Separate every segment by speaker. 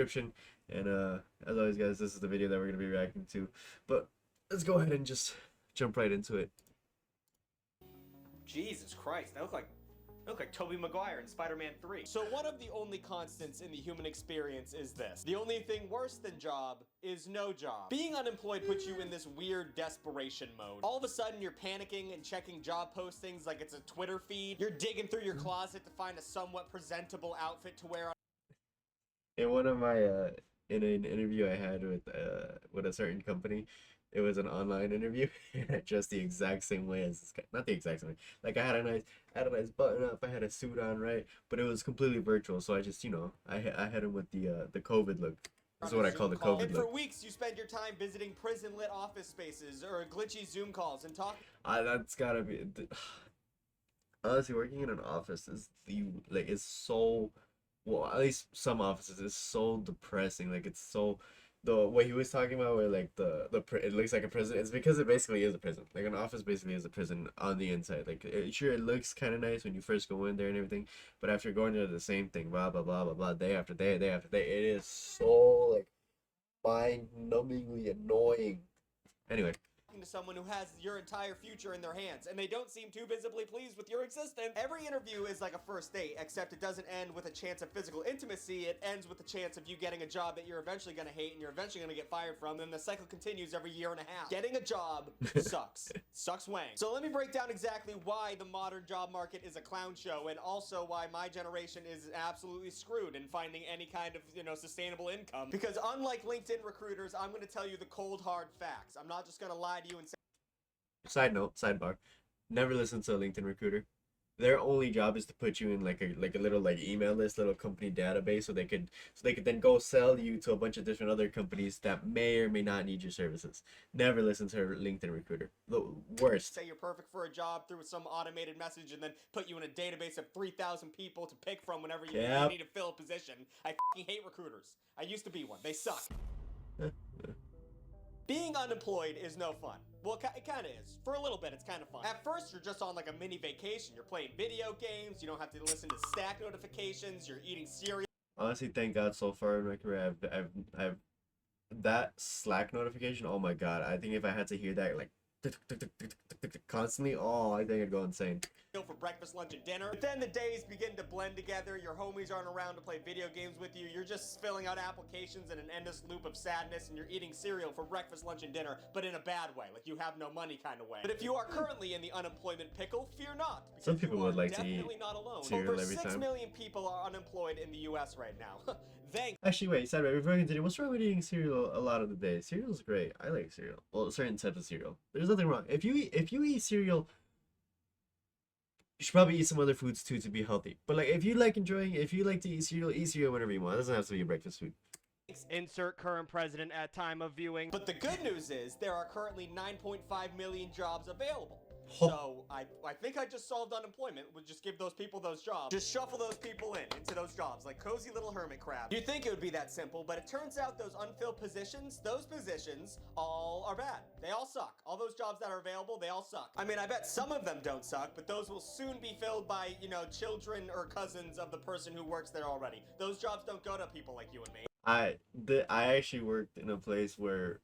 Speaker 1: description. And as always, guys, this is the video that we're gonna be reacting to. But let's go ahead and just jump right into it.
Speaker 2: Jesus Christ, that look like Tobey Maguire in Spider-Man 3. So one of the only constants in the human experience is this. The only thing worse than job is no job. Being unemployed puts you in this weird desperation mode. All of a sudden you're panicking and checking job postings like it's a Twitter feed. You're digging through your closet to find a somewhat presentable outfit to wear on.
Speaker 1: In one of my in an interview I had with a certain company, it was an online interview, and I dressed the exact same way as this guy. Not the exact same way. Like I had a nice button up, I had a suit on, right? But it was completely virtual, so I just, I had him with the COVID look. That's what I call the COVID
Speaker 2: And
Speaker 1: look.
Speaker 2: for weeks you spend your time visiting prison-lit office spaces or glitchy Zoom calls and talking.
Speaker 1: That's gotta be. Honestly, working in an office is so, well, at least some offices is so depressing. Like, it's so, the what he was talking about, where like it looks like a prison. It's because it basically is a prison. Like, an office basically is a prison on the inside. Like, sure, it looks kind of nice when you first go in there and everything, but after going to the same thing, blah blah blah blah blah, day after day, day after day, it is so like mind-numbingly annoying. Anyway.
Speaker 2: To someone who has your entire future in their hands, and they don't seem too visibly pleased with your existence. Every interview is like a first date, except it doesn't end with a chance of physical intimacy. It ends with the chance of you getting a job that you're eventually going to hate and you're eventually going to get fired from, and the cycle continues every year and a half. Getting a job sucks. Sucks wang. So let me break down exactly why the modern job market is a clown show, and also why my generation is absolutely screwed in finding any kind of, sustainable income. Because unlike LinkedIn recruiters, I'm going to tell you the cold hard facts. I'm not just going to lie to you and say.
Speaker 1: Side note, sidebar. Never listen to a LinkedIn recruiter. Their only job is to put you in like a little like email list, little company database, so they could then go sell you to a bunch of different other companies that may or may not need your services. Never listen to a LinkedIn recruiter. The worst.
Speaker 2: Say you're perfect for a job through some automated message and then put you in a database of 3,000 people to pick from whenever you need to fill a position. I fucking hate recruiters. I used to be one. They suck. Being unemployed is no fun. Well, it kind of is. For a little bit, it's kind of fun. At first, you're just on like a mini vacation. You're playing video games. You don't have to listen to Slack notifications. You're eating cereal.
Speaker 1: Honestly, thank God so far in my career, I've that Slack notification. Oh my God! I think if I had to hear that like constantly, oh, I think I'd go insane.
Speaker 2: For breakfast, lunch, and dinner. But then the days begin to blend together. Your homies aren't around to play video games with you. You're just filling out applications in an endless loop of sadness, and you're eating cereal for breakfast, lunch, and dinner, but in a bad way, like you have no money kind of way. But if you are currently in the unemployment pickle, fear not.
Speaker 1: Some people would like to eat
Speaker 2: not alone.
Speaker 1: cereal
Speaker 2: Over
Speaker 1: every
Speaker 2: 6
Speaker 1: time.
Speaker 2: million people are unemployed in the U.S. right now. Thanks.
Speaker 1: Actually, wait, sidebar, before I continue, what's wrong with eating cereal a lot of the day? Cereal's great. I like cereal. Well, certain types of cereal. There's nothing wrong. If you eat cereal, you should probably eat some other foods too to be healthy. But like, if you like to eat cereal whenever you want. It doesn't have to be a breakfast food.
Speaker 2: Insert current president at time of viewing. But the good news is there are currently 9.5 million jobs available. So I think I just solved unemployment. Would just give those people those jobs. Just shuffle those people into those jobs like cozy little hermit crab. You'd think it would be that simple, but it turns out those unfilled positions, those positions all are bad. They all suck. All those jobs that are available, they all suck. I mean, I bet some of them don't suck, but those will soon be filled by, children or cousins of the person who works there already. Those jobs don't go to people like you and me.
Speaker 1: I actually worked in a place where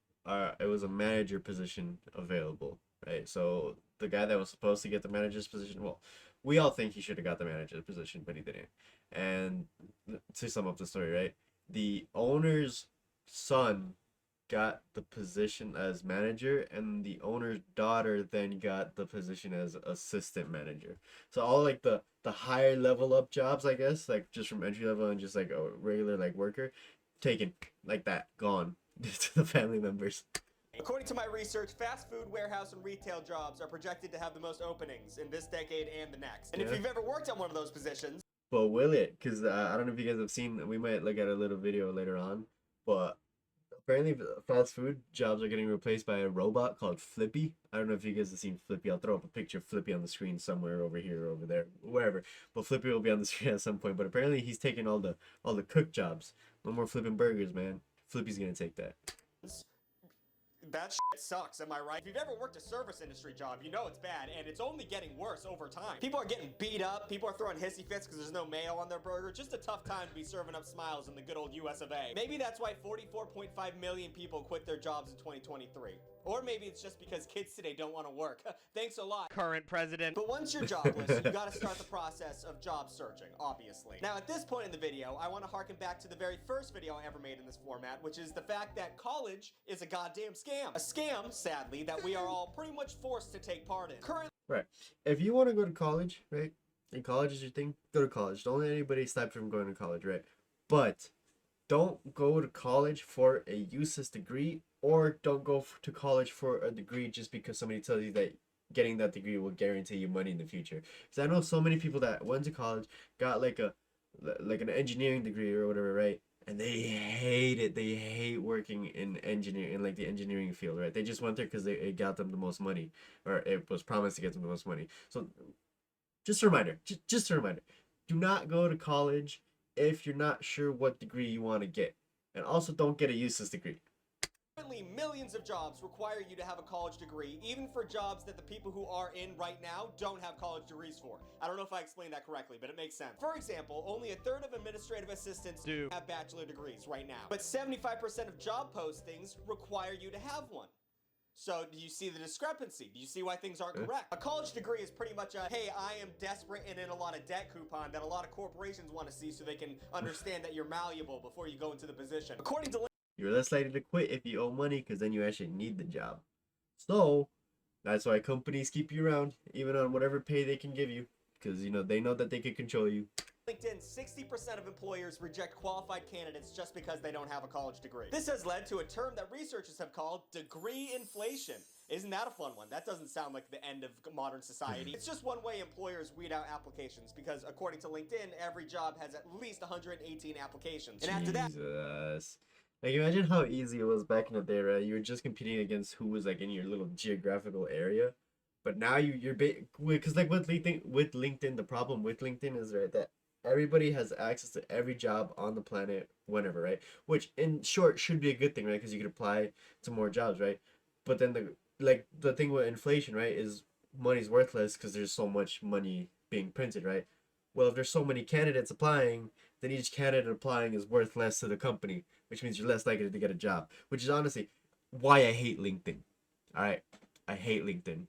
Speaker 1: it was a manager position available, right? So the guy that was supposed to get the manager's position, well, we all think he should have got the manager's position, but he didn't. And to sum up the story, right? The owner's son got the position as manager, and the owner's daughter then got the position as assistant manager. So all like the higher level up jobs, I guess, like just from entry level and just like a regular like worker, taken like that, gone to the family members.
Speaker 2: According to my research, fast food, warehouse, and retail jobs are projected to have the most openings in this decade and the next. And if you've ever worked on one of those positions...
Speaker 1: But will it? Because I don't know if you guys have seen, we might look at a little video later on, but apparently fast food jobs are getting replaced by a robot called Flippy. I don't know if you guys have seen Flippy. I'll throw up a picture of Flippy on the screen somewhere over here or over there, wherever. But Flippy will be on the screen at some point. But apparently he's taking all the cook jobs. No more flipping burgers, man. Flippy's gonna take that.
Speaker 2: That shit sucks, am I right? If you've ever worked a service industry job, you know it's bad, and it's only getting worse over time. People are getting beat up, people are throwing hissy fits because there's no mayo on their burger. Just a tough time to be serving up smiles in the good old US of A. Maybe that's why 44.5 million people quit their jobs in 2023. Or maybe it's just because kids today don't want to work. Thanks a lot, current president. But once you're jobless, you gotta start the process of job searching, obviously. Now, at this point in the video, I want to harken back to the very first video I ever made in this format, which is the fact that college is a goddamn scam. A scam, sadly, that we are all pretty much forced to take part in. Currently,
Speaker 1: Right. If you want to go to college, right? And college is your thing, go to college. Don't let anybody stop you from going to college, right? But don't go to college for a useless degree, or don't go to college for a degree just because somebody tells you that getting that degree will guarantee you money in the future. Because I know so many people that went to college, got like an engineering degree or whatever, right? And they hate it. They hate working in engineering, in like the engineering field, right? They just went there because it got them the most money, or it was promised to get them the most money. So just a reminder, just a reminder, do not go to college if you're not sure what degree you want to get. And also don't get a useless degree.
Speaker 2: millions of jobs require you to have a college degree, even for jobs that the people who are in right now don't have college degrees for. I don't know if I explained that correctly, but it makes sense. For example, only a third of administrative assistants do have bachelor degrees right now, but 75% of job postings require you to have one. So do you see the discrepancy? Do you see why things aren't correct? A college degree is pretty much a, hey, I am desperate and in a lot of debt coupon that a lot of corporations want to see so they can understand that you're malleable before you go into the position. According to
Speaker 1: You're less likely to quit if you owe money because then you actually need the job. So that's why companies keep you around, even on whatever pay they can give you, because they know that they can control you.
Speaker 2: LinkedIn, 60% of employers reject qualified candidates just because they don't have a college degree. This has led to a term that researchers have called degree inflation. Isn't that a fun one? That doesn't sound like the end of modern society. It's just one way employers weed out applications because according to LinkedIn, every job has at least 118 applications. And after that,
Speaker 1: Jesus. Like, imagine how easy it was back in the day, right? You were just competing against who was like in your little geographical area. But now you're because like with LinkedIn, the problem with LinkedIn is, right, that everybody has access to every job on the planet whenever, right? Which in short should be a good thing, right? Because you could apply to more jobs, right? But then the thing with inflation, right, is money's worthless because there's so much money being printed, right? Well, if there's so many candidates applying, then each candidate applying is worth less to the company, which means you're less likely to get a job, which is honestly why I hate LinkedIn. All right, I hate LinkedIn.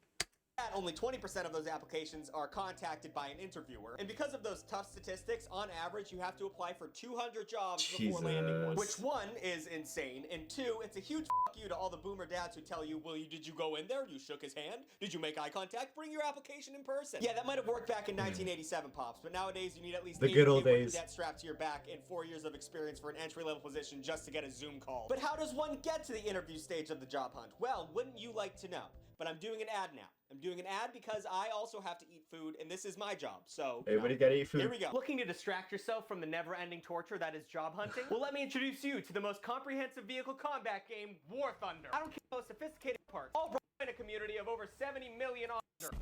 Speaker 2: only 20% of those applications are contacted by an interviewer. And because of those tough statistics, on average, you have to apply for 200 jobs before landing one. Which one is insane, and two, it's a huge fuck you to all the boomer dads who tell you, well, did you go in there? You shook his hand? Did you make eye contact? Bring your application in person. Yeah, that might have worked back in 1987, Pops, but nowadays you need at least
Speaker 1: the good old days.
Speaker 2: Debt strapped to your back and 4 years of experience for an entry-level position just to get a Zoom call. But how does one get to the interview stage of the job hunt? Well, wouldn't you like to know? But I'm doing an ad now. I'm doing an ad because I also have to eat food, and this is my job, so...
Speaker 1: Everybody gotta eat food.
Speaker 2: Here we go. Looking to distract yourself from the never-ending torture that is job hunting? Well, let me introduce you to the most comprehensive vehicle combat game, War Thunder. I don't care about sophisticated parts. All run in a community of over 70 million officers.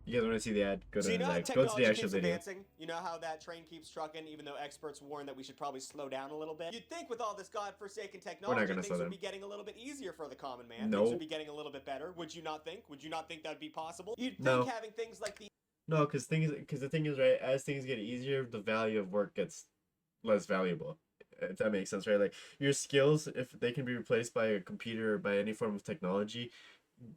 Speaker 1: You guys want to see the ad? Go to
Speaker 2: So you know how
Speaker 1: go to
Speaker 2: technology
Speaker 1: the actual
Speaker 2: keeps
Speaker 1: video.
Speaker 2: advancing? You know how that train keeps trucking, even though experts warn that we should probably slow down a little bit? You'd think with all this godforsaken technology,
Speaker 1: gonna
Speaker 2: things
Speaker 1: slow
Speaker 2: would
Speaker 1: down.
Speaker 2: be getting a little bit easier for the common man.
Speaker 1: Nope.
Speaker 2: Things would be getting a little bit better. Would you not think? Would you not think that would be possible? You'd think
Speaker 1: No.
Speaker 2: having things like the
Speaker 1: No, because the thing is, right, as things get easier, the value of work gets less valuable. If that makes sense, right? Like, your skills, if they can be replaced by a computer or by any form of technology,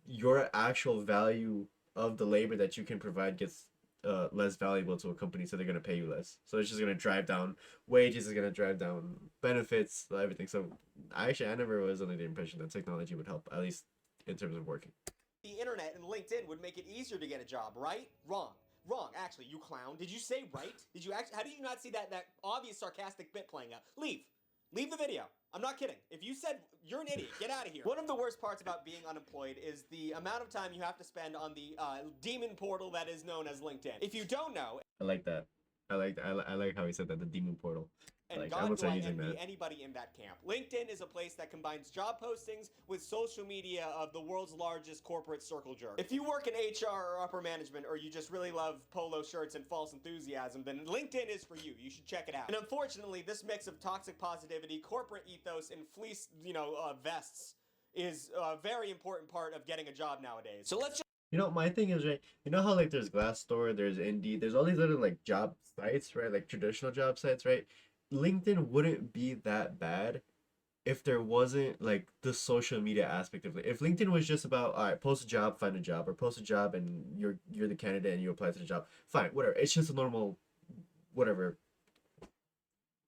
Speaker 1: your actual value of the labor that you can provide gets less valuable to a company, so they're going to pay you less. So it's just going to drive down wages, it's going to drive down benefits, everything. So I never was under the impression that technology would help, at least in terms of working.
Speaker 2: The internet and LinkedIn would make it easier to get a job, right? Wrong. Wrong. Actually, you clown. Did you say right? Did you actually? How did you not see that obvious sarcastic bit playing out? Leave. Leave the video. I'm not kidding. If you said you're an idiot, get out of here. One of the worst parts about being unemployed is the amount of time you have to spend on the demon portal that is known as LinkedIn. If you don't know,
Speaker 1: I like that. I like how he said that, the demon portal.
Speaker 2: and
Speaker 1: Like,
Speaker 2: God
Speaker 1: I'm
Speaker 2: do I
Speaker 1: using
Speaker 2: envy
Speaker 1: that.
Speaker 2: anybody in that camp. LinkedIn is a place that combines job postings with social media of the world's largest corporate circle jerk. If you work in HR or upper management, or you just really love polo shirts and false enthusiasm, then LinkedIn is for you. You should check it out. And unfortunately, this mix of toxic positivity, corporate ethos, and fleece, vests is a very important part of getting a job nowadays. So let's
Speaker 1: You know, my thing is, right, you know how like there's Glassdoor, there's Indeed, there's all these other like job sites, right? Like traditional job sites, right? LinkedIn wouldn't be that bad if there wasn't like the social media aspect of it. If LinkedIn was just about, all right, post a job, find a job, or post a job and you're the candidate and you apply to the job, fine, whatever. It's just a normal whatever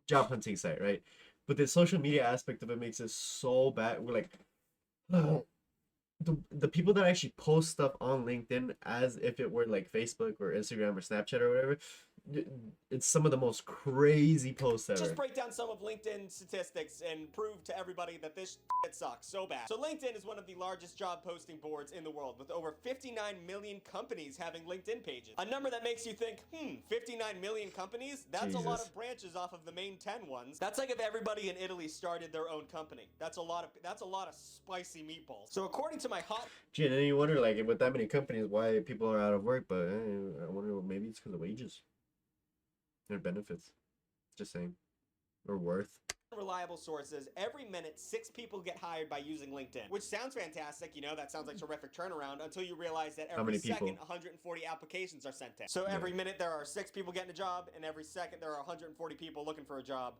Speaker 1: job hunting site, right? But the social media aspect of it makes it so bad. We're like, the people that actually post stuff on LinkedIn as if it were like Facebook or Instagram or Snapchat or whatever, it's some of the most crazy posts ever.
Speaker 2: just break down some of LinkedIn statistics and prove to everybody that this shit sucks so bad. So LinkedIn is one of the largest job posting boards in the world, with over 59 million companies having LinkedIn pages. A number that makes you think, 59 million companies? That's a lot
Speaker 1: Jesus.
Speaker 2: of branches off of the main 10 ones. That's like if everybody in Italy started their own company. That's a lot of spicy meatballs. So according to my hot
Speaker 1: Gee, and then you wonder, like, with that many companies, why people are out of work. But I wonder, maybe it's because of wages, their benefits. Just saying, or worth.
Speaker 2: reliable sources, every minute 6 people get hired by using LinkedIn, which sounds fantastic. You know, that sounds like terrific turnaround until you realize that
Speaker 1: How
Speaker 2: every
Speaker 1: many people?
Speaker 2: second 140 applications are sent in. So every minute there are 6 people getting a job, and every second there are 140 people looking for a job.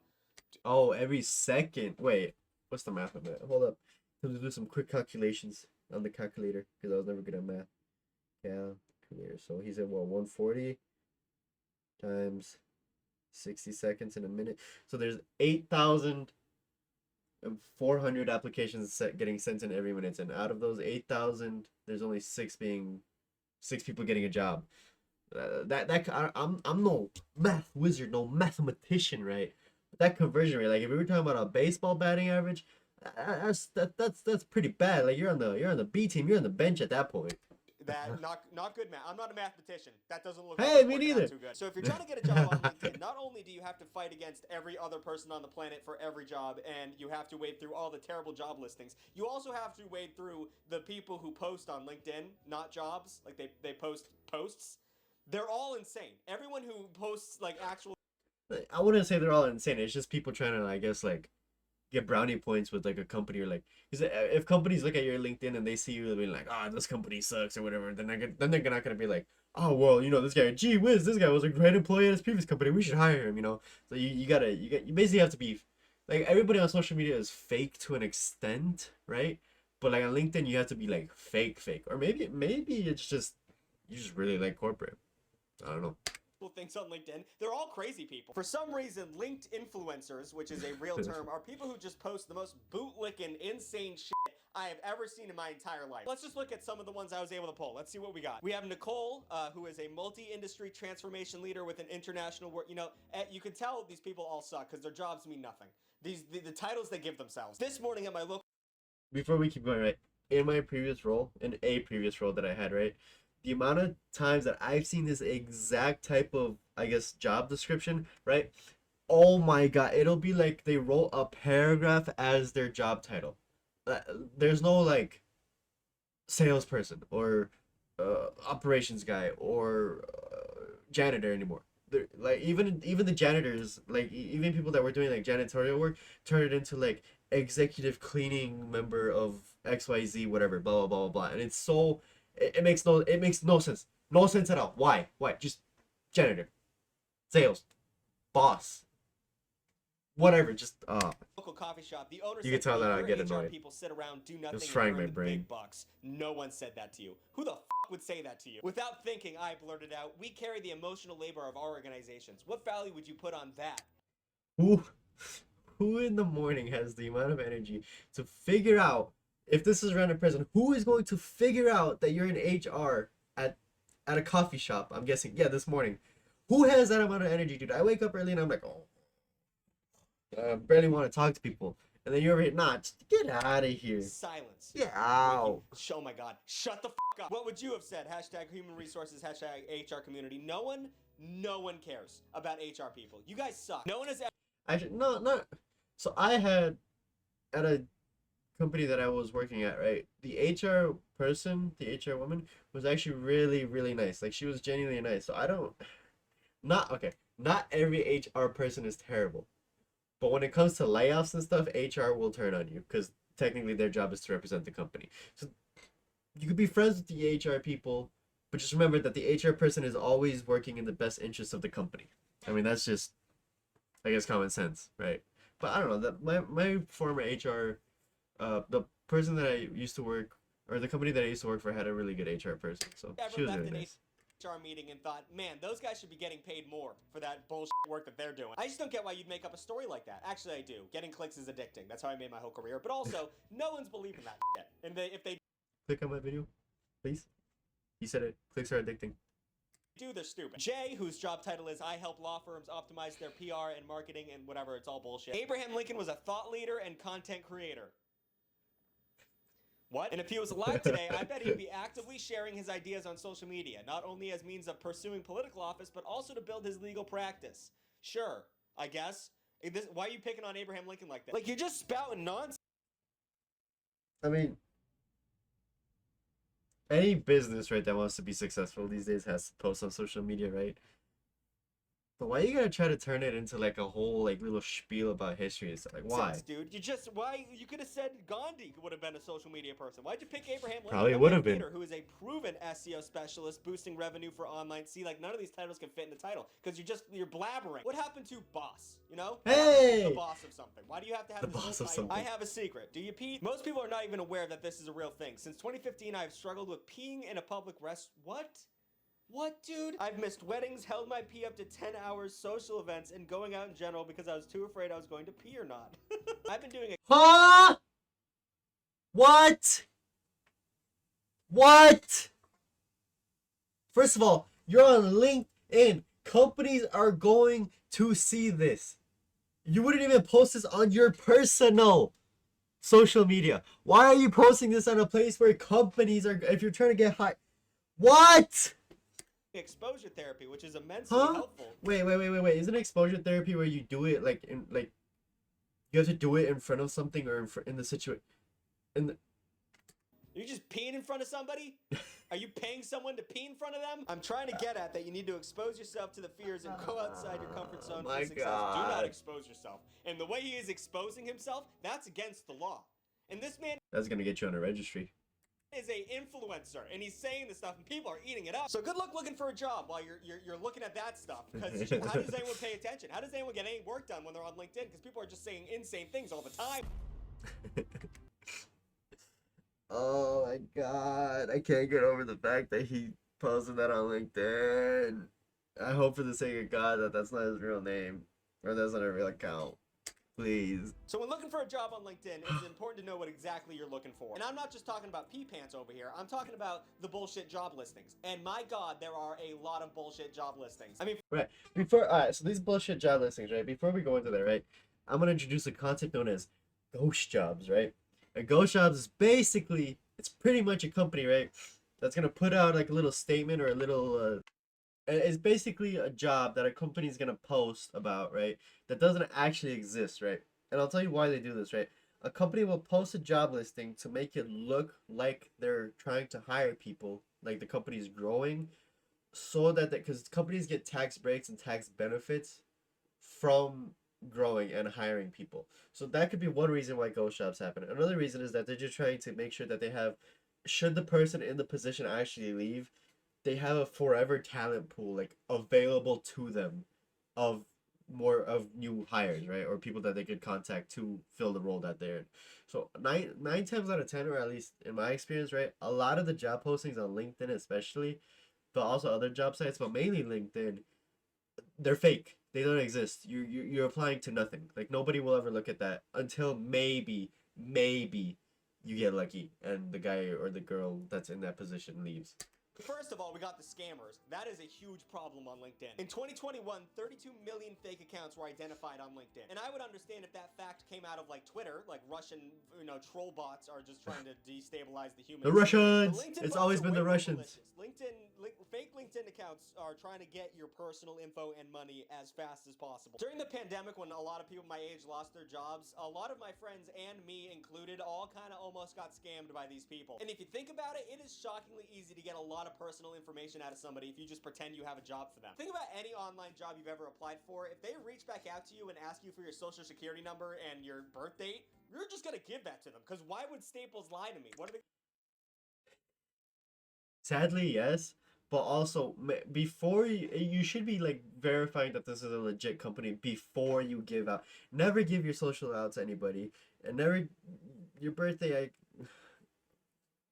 Speaker 1: Oh, every second. Wait, what's the math of it? Hold up. Let's do some quick calculations on the calculator because I was never good at math. Calculator. So he said, what, 140 times 60 seconds in a minute. So there's 8,400 applications getting sent in every minute, and out of those 8,000, there's only 6 people getting a job. I'm no math wizard, no mathematician, right? But that conversion rate, like if we were talking about a baseball batting average, that's pretty bad. Like you're on the B team, you're on the bench at that point.
Speaker 2: That not good math. I'm not a mathematician. That doesn't look
Speaker 1: Hey,
Speaker 2: like it's
Speaker 1: me
Speaker 2: working out
Speaker 1: neither.
Speaker 2: too good. So if you're trying to get a job on LinkedIn, not only do you have to fight against every other person on the planet for every job, and you have to wade through all the terrible job listings, you also have to wade through the people who post on LinkedIn, not jobs. Like they post posts. They're all insane. Everyone who posts like actual
Speaker 1: I wouldn't say they're all insane. It's just people trying to, I guess, like get brownie points with like a company, or like, because if companies look at your LinkedIn and they see you being like, oh, this company sucks or whatever, then they're not gonna be like, oh, well, you know, this guy, gee whiz, this guy was a great employee at his previous company, we should hire him, you know. So you basically have to be like, everybody on social media is fake to an extent, right? But like on LinkedIn, you have to be like fake, or maybe it's just you just really like corporate. I don't know.
Speaker 2: things on LinkedIn. They're all crazy people. For some reason, linked influencers, which is a real term, are people who just post the most bootlicking, insane shit I have ever seen in my entire life. Let's just look at some of the ones I was able to pull. Let's see what we got. We have Nicole, who is a multi-industry transformation leader with an international work. You know, you can tell these people all suck because their jobs mean nothing. The titles they give themselves. This morning at my local.
Speaker 1: Before we keep going, right, in a previous role that I had, right, the amount of times that I've seen this exact type of, I guess, job description, right? Oh my God, it'll be like they wrote a paragraph as their job title. There's no like salesperson or operations guy or janitor anymore. Like even the janitors, like even people that were doing like janitorial work, turn it into like executive cleaning member of XYZ whatever, blah blah blah blah, and it's so it makes no sense, no sense at all. Why just janitor, sales, boss, whatever, just
Speaker 2: Local coffee shop. The owner
Speaker 1: You
Speaker 2: said
Speaker 1: can tell
Speaker 2: to me,
Speaker 1: that I
Speaker 2: "Your
Speaker 1: get
Speaker 2: HR
Speaker 1: annoyed.
Speaker 2: people sit around, do nothing,
Speaker 1: It's
Speaker 2: and
Speaker 1: frying
Speaker 2: earn
Speaker 1: my
Speaker 2: the
Speaker 1: brain.
Speaker 2: big bucks." No one said that to you. Who the would say that to you? Without thinking, I blurted out, "We carry the emotional labor of our organizations. What value would you put on that?"
Speaker 1: Who in the morning has the amount of energy to figure out, if this is a random person, who is going to figure out that you're in HR at a coffee shop? I'm guessing, yeah, this morning. Who has that amount of energy, dude? I wake up early and I'm like, oh, I barely want to talk to people. And then you're over here, nah, just get out of here.
Speaker 2: Silence.
Speaker 1: Get out.
Speaker 2: Oh my God. Shut the up. What would you have said? Hashtag human resources, hashtag HR community. No one cares about HR people. You guys suck. No one has ever.
Speaker 1: Actually, no, not. So I had, at a company that I was working at, right? The HR person, the HR woman, was actually really, really nice. Like she was genuinely nice. So I don't, not okay. Not every HR person is terrible, but when it comes to layoffs and stuff, HR will turn on you because technically their job is to represent the company. So you could be friends with the HR people, but just remember that the HR person is always working in the best interest of the company. I mean, that's just, I guess, common sense, right? But I don't know that my former HR, the person that I used to work, or the company that I used to work for, had a really good HR person, so
Speaker 2: Ever
Speaker 1: she was
Speaker 2: left
Speaker 1: really
Speaker 2: an
Speaker 1: nice.
Speaker 2: HR meeting and thought, man, those guys should be getting paid more for that bullshit work that they're doing. I just don't get why you'd make up a story like that. Actually, I do. Getting clicks is addicting. That's how I made my whole career. But also, no one's believing that shit. And if they
Speaker 1: Click on my video, please. You said it. Clicks are addicting.
Speaker 2: do, they're stupid. Jay, whose job title is I help law firms optimize their PR and marketing and whatever, it's all bullshit. Abraham Lincoln was a thought leader and content creator. What? And if he was alive today, I bet he'd be actively sharing his ideas on social media, not only as means of pursuing political office, but also to build his legal practice. Sure, I guess. Why are you picking on Abraham Lincoln like that? Like, you're just spouting nonsense.
Speaker 1: I mean, any business, right, that wants to be successful these days has to post on social media, right? But why you gotta try to turn it into like a whole like little spiel about history and stuff? Like, why?
Speaker 2: Dude, you could have said Gandhi would have been a social media person. Why'd you pick Abraham Lincoln?
Speaker 1: Probably would have been.
Speaker 2: Who is a proven SEO specialist, boosting revenue for online. See, like, none of these titles can fit in the title because you're blabbering. What happened to boss? You know?
Speaker 1: Hey!
Speaker 2: The boss of something. Why do you have to have
Speaker 1: The
Speaker 2: this
Speaker 1: boss
Speaker 2: whole
Speaker 1: of
Speaker 2: title?
Speaker 1: something.
Speaker 2: I have a secret. Do you pee? Most people are not even aware that this is a real thing. Since 2015, I've struggled with peeing in a public rest. What? What, dude? I've missed weddings, held my pee up to 10 hours, social events, and going out in general because I was too afraid I was going to pee or not. I've been doing it.
Speaker 1: Huh? What? What? First of all, you're on LinkedIn. Companies are going to see this. You wouldn't even post this on your personal social media. Why are you posting this on a place where companies are, if you're trying to get high? What?
Speaker 2: Exposure therapy, which is immensely
Speaker 1: Huh?
Speaker 2: helpful.
Speaker 1: Wait. Isn't exposure therapy where you do it like in like you have to do it in front of something or in the situation? In the...
Speaker 2: Are you just peeing in front of somebody? Are you paying someone to pee in front of them? I'm trying to get at that you need to expose yourself to the fears and go outside your comfort zone
Speaker 1: my
Speaker 2: for success.
Speaker 1: God.
Speaker 2: Do not expose yourself. And the way he is exposing himself, that's against the law. And this man
Speaker 1: That's gonna get you on a registry.
Speaker 2: is a influencer, and he's saying this stuff, and people are eating it up. So good luck looking for a job while you're looking at that stuff. Because how does anyone pay attention? How does anyone get any work done when they're on LinkedIn? Because people are just saying insane things all the time.
Speaker 1: Oh my God, I can't get over the fact that he posted that on LinkedIn. I hope for the sake of God that that's not his real name or that's not a real account. Please.
Speaker 2: So when looking for a job on LinkedIn, it's important to know what exactly you're looking for. And I'm not just talking about pee pants over here. I'm talking about the bullshit job listings. And my God, there are a lot of bullshit job listings. I mean,
Speaker 1: Right. So these bullshit job listings, right? Before we go into that, right? I'm gonna introduce a concept known as ghost jobs, right? A ghost jobs is basically, it's pretty much a company, right? That's gonna put out like a little statement or a little, it's basically a job that a company is gonna post about, right? That doesn't actually exist, right? And I'll tell you why they do this, right? A company will post a job listing to make it look like they're trying to hire people, like the company's growing, so that because companies get tax breaks and tax benefits from growing and hiring people. So that could be one reason why ghost jobs happen. Another reason is that they're just trying to make sure that they have, should the person in the position actually leave, they have a forever talent pool like available to them of more of new hires, right? Or people that they could contact to fill the role that they're in. So nine times out of 10, or at least in my experience, right, a lot of the job postings on LinkedIn especially, but also other job sites, but mainly LinkedIn, they're fake. They don't exist. You're applying to nothing. Like nobody will ever look at that until maybe you get lucky and the guy or the girl that's in that position leaves.
Speaker 2: first of all, we got the scammers. That is a huge problem on LinkedIn. In 2021, 32 million fake accounts were identified on LinkedIn. And I would understand if that fact came out of like Twitter, like Russian, troll bots are just trying to destabilize the human.
Speaker 1: The Russians! It's always been the Russians.
Speaker 2: Fake LinkedIn accounts are trying to get your personal info and money as fast as possible. During the pandemic, when a lot of people my age lost their jobs, a lot of my friends and me included all kind of almost got scammed by these people. And if you think about it, it is shockingly easy to get a lot of personal information out of somebody if you just pretend you have a job for them. Think about any online job you've ever applied for. If they reach back out to you and ask you for your social security number and your birth date, you're just gonna give that to them. Because why would Staples lie to me? What are they?
Speaker 1: Sadly, yes, but also before you should be like verifying that this is a legit company before you give out. Never give your social out to anybody, and never your birthday.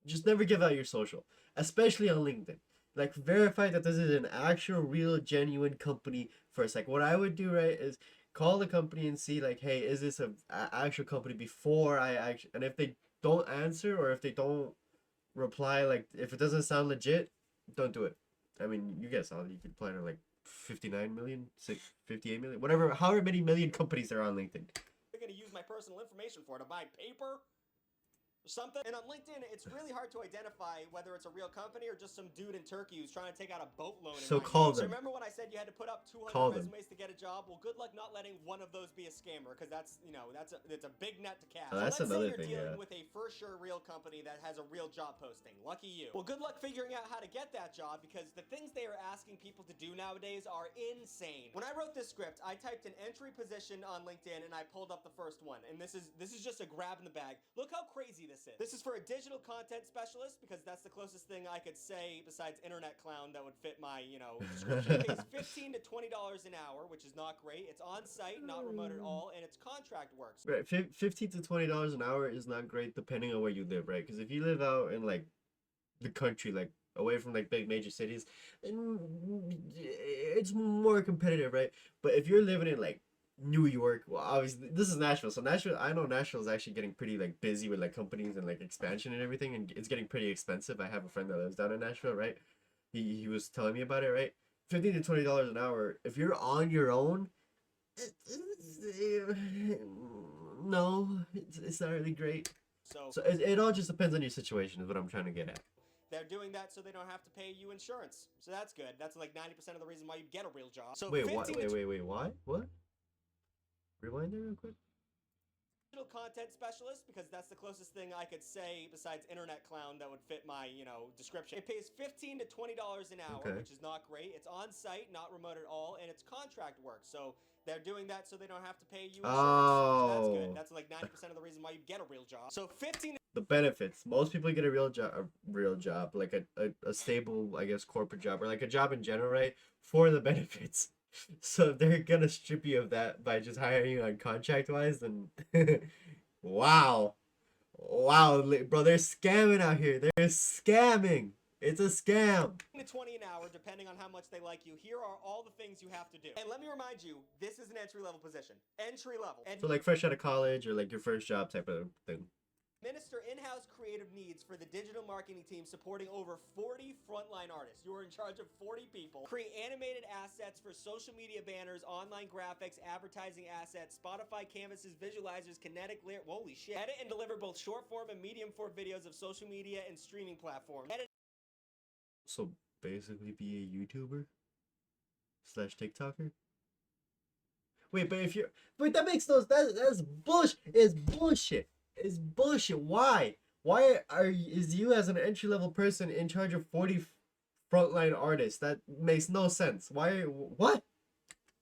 Speaker 1: Just never give out your social, especially on LinkedIn. Like verify that this is an actual, real, genuine company first. Like what I would do, right, is call the company and see like, hey, is this a actual company before I actually, and if they don't answer or if they don't reply, like if it doesn't sound legit, don't do it. I mean, you guess how you could apply to like 59 million, 58 million, whatever, however many million companies are on LinkedIn.
Speaker 2: They're gonna use my personal information for to buy paper or something. And on LinkedIn, it's really hard to identify whether it's a real company or just some dude in Turkey who's trying to take out a boat loan.
Speaker 1: So
Speaker 2: in my
Speaker 1: call
Speaker 2: name. So
Speaker 1: them.
Speaker 2: remember when I said you had to put up 200
Speaker 1: Call them.
Speaker 2: resumes to get a job? Well, good luck not letting one of those be a scammer, because that's it's a big net to catch.
Speaker 1: Oh, that's
Speaker 2: so let's
Speaker 1: another
Speaker 2: say you're
Speaker 1: thing,
Speaker 2: dealing
Speaker 1: yeah.
Speaker 2: with a for sure real company that has a real job posting. Lucky you. Well, good luck figuring out how to get that job, because the things they are asking people to do nowadays are insane. When I wrote this script, I typed an entry position on LinkedIn and I pulled up the first one. And this is just a grab in the bag. Look how crazy this is. This is for a digital content specialist, because that's the closest thing I could say besides internet clown that would fit my, description. It pays $15 to $20 an hour, which is not great. It's on site, not remote at all, and it's contract work.
Speaker 1: Right, $15 to $20 an hour is not great depending on where you live, right? Because if you live out in like the country, like away from like big major cities, then it's more competitive, right? But if you're living in like New York, well, obviously this is Nashville, so Nashville, I know Nashville is actually getting pretty like busy with like companies and like expansion and everything, and it's getting pretty expensive. I have a friend that lives down in Nashville, right? He was telling me about it, right? $15 to $20 an hour. If you're on your own, no, it's not really great. So it all just depends on your situation, is what I'm trying to get at.
Speaker 2: They're doing that so they don't have to pay you insurance. So that's good. That's like 90% of the reason why you get a real job. So
Speaker 1: Wait, what? Wait, why? What? Rewind there real quick.
Speaker 2: Digital content specialist, because that's the closest thing I could say besides internet clown that would fit my, description. It pays $15 to $20 an hour, which is not great. It's on site, not remote at all, and it's contract work. So they're doing that so they don't have to pay you insurance. So that's good. That's like 90% of the reason why you get a real job. So 15.
Speaker 1: The benefits. Most people get a real job, like a stable, I guess, corporate job, or like a job in general, right? For the benefits. So they're gonna strip you of that by just hiring you on contract wise, then wow. Wow, bro, they're scamming out here. They're scamming. It's a scam.
Speaker 2: To 20 an hour, depending on how much they like you. Here are all the things you have to do. And let me remind you, this is an entry-level position. Entry-level.
Speaker 1: So like fresh out of college or like your first job type of thing.
Speaker 2: Minister in-house creative needs for the digital marketing team, supporting over 40 frontline artists. You are in charge of 40 people. Create animated assets for social media banners, online graphics, advertising assets, Spotify canvases, visualizers, kinetic lyric. Holy shit. Edit and deliver both short form and medium form videos of social media and streaming platforms.
Speaker 1: So basically be a YouTuber / TikToker. Wait, but that makes that's bullshit. It's bullshit. It's bullshit. Why? Why is you as an entry-level person in charge of 40 frontline artists? That makes no sense. Why? What?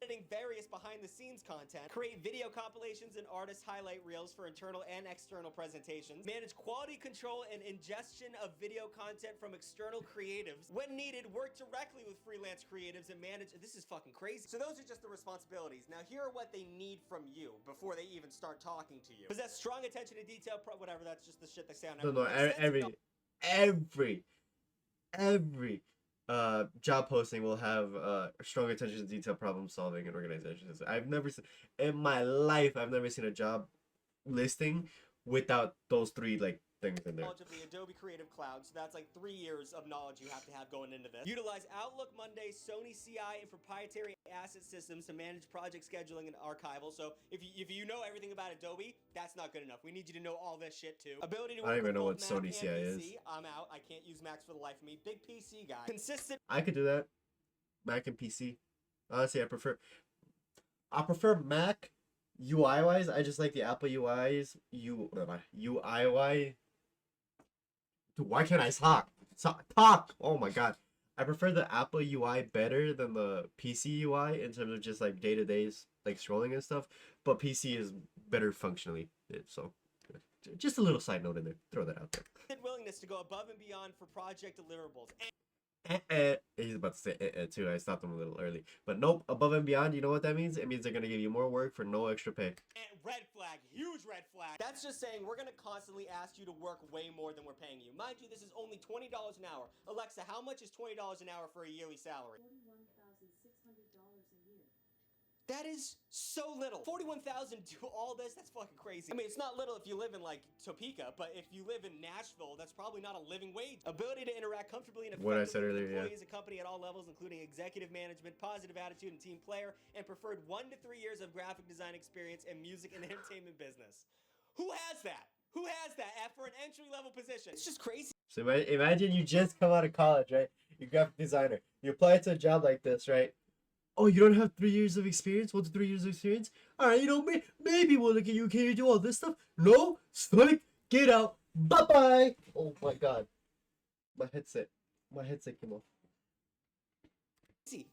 Speaker 2: Editing various behind-the-scenes content, create video compilations and artist highlight reels for internal and external presentations, manage quality control and ingestion of video content from external creatives. When needed, work directly with freelance creatives and manage. This is fucking crazy. So those are just the responsibilities. Now here are what they need from you before they even start talking to you. Possess strong attention to detail, whatever. That's just the shit they say on
Speaker 1: every job posting will have strong attention to detail, problem solving, and organization. In my life, I've never seen a job listing without those three like things in there.
Speaker 2: Knowledge of the Adobe Creative Cloud, so that's like 3 years of knowledge you have to have going into this. Utilize Outlook, Monday, Sony CI, and proprietary asset systems to manage project scheduling and archival. So if you know everything about Adobe, that's not good enough. We need you to know all this shit too. Ability to work
Speaker 1: I don't even know what
Speaker 2: Mac
Speaker 1: Sony
Speaker 2: and
Speaker 1: CI
Speaker 2: PC.
Speaker 1: is.
Speaker 2: I'm out. I can't use Macs for the life of me. Big PC guy. Consistent.
Speaker 1: I could do that. Mac and PC. Honestly, I prefer Mac UI wise. I just like the Apple UIs. UIY. Dude, why can't I talk? Oh my god. I prefer the Apple UI better than the PC UI in terms of just like day-to-days, like scrolling and stuff. But PC is better functionally. So just a little side note in there. Throw that out there.
Speaker 2: Willingness to go above and beyond for project deliverables.
Speaker 1: He's about to say too. I stopped him a little early, but nope. Above and beyond. You know what that means? It means they're gonna give you more work for no extra pay.
Speaker 2: And red flag, huge red flag. That's just saying we're gonna constantly ask you to work way more than we're paying you. Mind you, this is only $20 an hour. Alexa, how much is $20 an hour for a yearly salary?
Speaker 3: $41,600 a year.
Speaker 2: That is so little. 41,000 do all this? That's fucking crazy. I mean, it's not little if you live in like Topeka, but if you live in Nashville, that's probably not a living wage. Ability to interact comfortably and
Speaker 1: What I
Speaker 2: effectively
Speaker 1: said earlier,
Speaker 2: with
Speaker 1: yeah.
Speaker 2: employees and company at all levels, including executive management, positive attitude and team player, and preferred 1 to 3 years of graphic design experience in music and entertainment business. Who has that? Who has that for an entry-level position? It's just crazy.
Speaker 1: So imagine you just come out of college, right? You're a graphic designer. You apply to a job like this, right? Oh, you don't have 3 years of experience? 1 to 3 years of experience? All right, you know, maybe we'll look at you. Can you do all this stuff? No? Strike. Get out. Bye-bye. Oh, my God. My headset came off.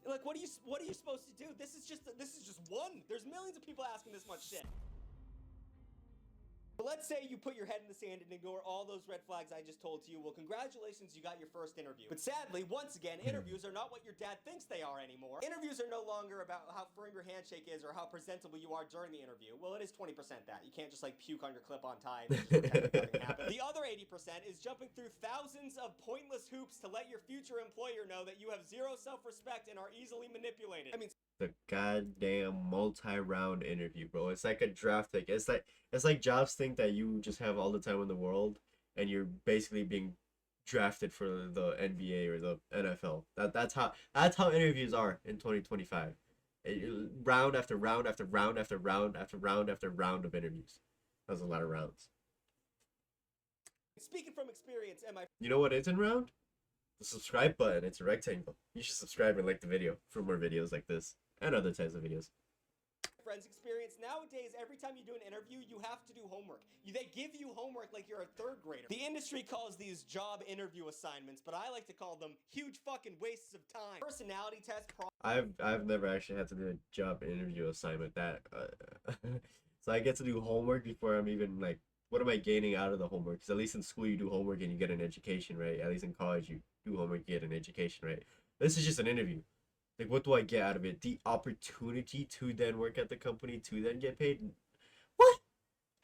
Speaker 2: Like, what are you supposed to do? This is just one. There's millions of people asking this much shit. But let's say you put your head in the sand and ignore all those red flags I just told to you. Well, congratulations, you got your first interview. But sadly, once again, interviews are not what your dad thinks they are anymore. Interviews are no longer about how firm your handshake is or how presentable you are during the interview. Well, it is 20% that. You can't just like puke on your clip-on tie and just pretend nothing happened. The other 80% is jumping through thousands of pointless hoops to let your future employer know that you have zero self-respect and are easily manipulated. I mean,
Speaker 1: The goddamn multi-round interview, bro. It's like a draft pick. It's like jobs think that you just have all the time in the world, and you're basically being drafted for the NBA or the NFL. That's how interviews are in 2025. Round after round after round after round after round after round of interviews. That's a lot of rounds.
Speaker 2: speaking from experience, and my
Speaker 1: You know what isn't round? The subscribe button. It's a rectangle. You should subscribe and like the video for more videos like this and other types of videos.
Speaker 2: friends' experience, nowadays, every time you do an interview, you have to do homework. They give you homework like you're a third grader. The industry calls these job interview assignments, but I like to call them huge fucking wastes of time. Personality test.
Speaker 1: I've never actually had to do a job interview assignment that so I get to do homework before I'm even like, what am I gaining out of the homework? Because at least in school you do homework and you get an education, right? At least in college you do homework, you get an education, right? This is just an interview. Like, what do I get out of it? The opportunity to then work at the company, to then get paid? What?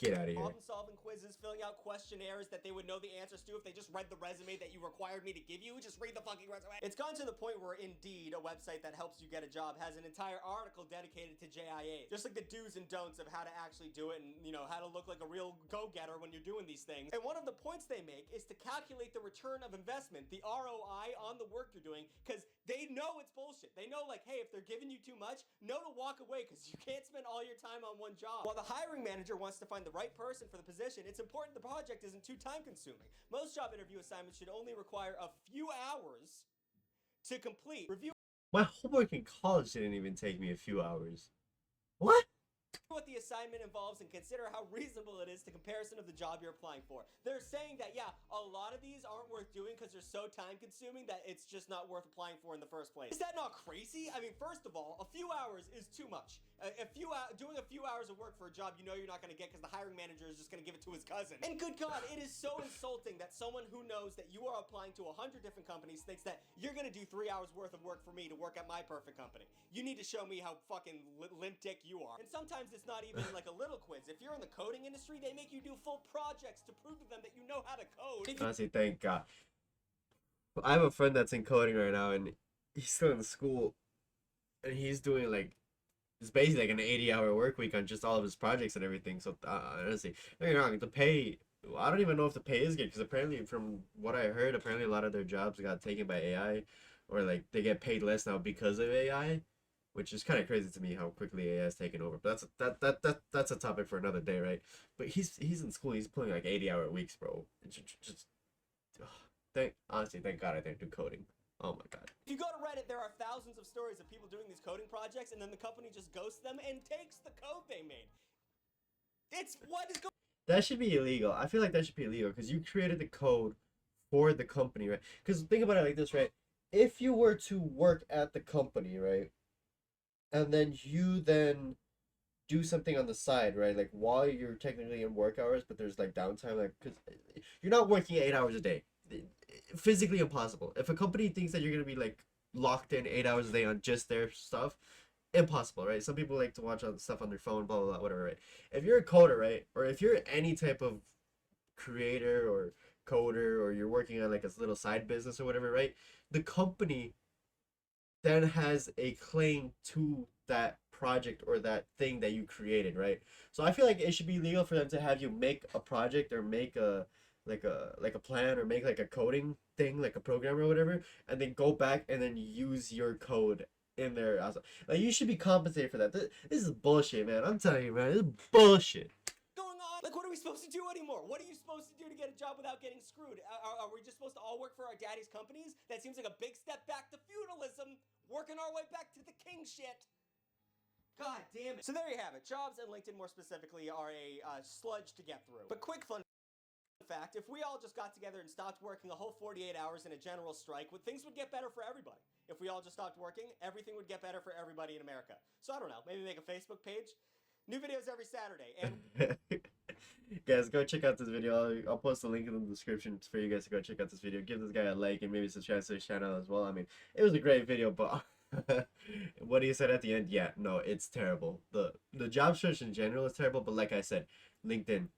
Speaker 1: Get out of here.
Speaker 2: Problem-solving quizzes, filling out questionnaires that they would know the answers to if they just read the resume that you required me to give you. Just read the fucking resume. It's gone to the point where Indeed, a website that helps you get a job, has an entire article dedicated to JIA. Just like the do's and don'ts of how to actually do it and, you know, how to look like a real go-getter when you're doing these things. And one of the points they make is to calculate the return of investment, the ROI on the work you're doing, because they know it's bullshit. They know, like, hey, if they're giving you too much, know to walk away because you can't spend all your time on one job. While the hiring manager wants to find the right person for the position, it's important the project isn't too time-consuming. Most job interview assignments should only require a few hours to complete. Review
Speaker 1: My homework in college didn't even take me a few hours. What?
Speaker 2: what the assignment involves and consider how reasonable it is to comparison of the job you're applying for. They're saying that, yeah, a lot of these aren't worth doing because they're so time-consuming that it's just not worth applying for in the first place. Is that not crazy? I mean, first of all, a few hours is too much. Doing a few hours of work for a job you know you're not going to get because the hiring manager is just going to give it to his cousin. And good God, it is so insulting that someone who knows that you are applying to 100 different companies thinks that you're going to do 3 hours worth of work for me to work at my perfect company. You need to show me how fucking limp dick you are. And sometimes it's not even like a little quiz. If you're in the coding industry, they make you do full projects to prove to them that you know how to code.
Speaker 1: Honestly, thank God. I have a friend that's in coding right now, and he's still in school, and he's doing like, it's basically like an 80-hour work week on just all of his projects and everything. So honestly, don't get me wrong, the pay, I don't even know if the pay is good, because apparently from what I heard, apparently a lot of their jobs got taken by AI, or like they get paid less now because of AI, which is kind of crazy to me how quickly AI has taken over. But that's a topic for another day, right? But he's in school, he's pulling like 80-hour weeks, bro. It's just honestly, thank God I didn't do coding. Oh my God.
Speaker 2: If you go to Reddit, there are thousands of stories of people doing these coding projects, and then the company just ghosts them and takes the code they made. It's what is going.
Speaker 1: That should be illegal. I feel like that should be illegal because you created the code for the company, right? Because think about it like this, right? If you were to work at the company, right, and then you then do something on the side, right? Like while you're technically in work hours, but there's like downtime, like because you're not working 8 hours a day. Physically impossible. If a company thinks that you're gonna be like locked in 8 hours a day on just their stuff, impossible, right? Some people like to watch on stuff on their phone, blah blah blah, whatever, right? If you're a coder, right, or if you're any type of creator or coder, or you're working on like a little side business or whatever, right? The company then has a claim to that project or that thing that you created, right? So I feel like it should be legal for them to have you make a project or make a like a plan or make like a coding thing, like a program or whatever, and then go back and then use your code in there. Like you should be compensated for that. This is bullshit, man. I'm telling you, man, this is bullshit.
Speaker 2: Going on? Like, what are we supposed to do anymore? What are you supposed to do to get a job without getting screwed? Are we just supposed to all work for our daddy's companies? That seems like a big step back to feudalism, working our way back to the king shit. God damn it. So there you have it. Jobs and LinkedIn more specifically are a sludge to get through. But quick fun fact, if we all just got together and stopped working a whole 48 hours in a general strike, things would get better for everybody. If we all just stopped working, everything would get better for everybody in America. So I don't know, maybe make a Facebook page. New videos every Saturday. And
Speaker 1: Guys, go check out this video. I'll post a link in the description for you guys to go check out this video. Give this guy a like and maybe subscribe to his channel as well. I mean, it was a great video, but what he said at the end, yeah, no, it's terrible. The job search in general is terrible, but like I said, LinkedIn,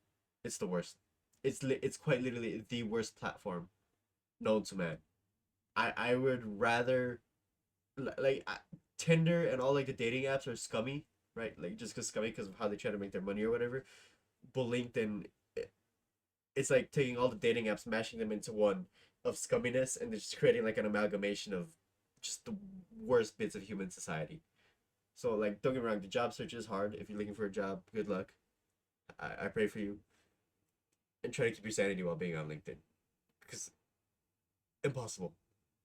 Speaker 1: it's the worst. It's quite literally the worst platform known to man. I would rather Tinder and all like the dating apps are scummy, right? Like just cause scummy because of how they try to make their money or whatever. But LinkedIn, it's like taking all the dating apps, mashing them into one of scumminess, and just creating like an amalgamation of just the worst bits of human society. So like, don't get me wrong, the job search is hard. If you're looking for a job, good luck. I pray for you, and try to keep your sanity while being on LinkedIn, because impossible.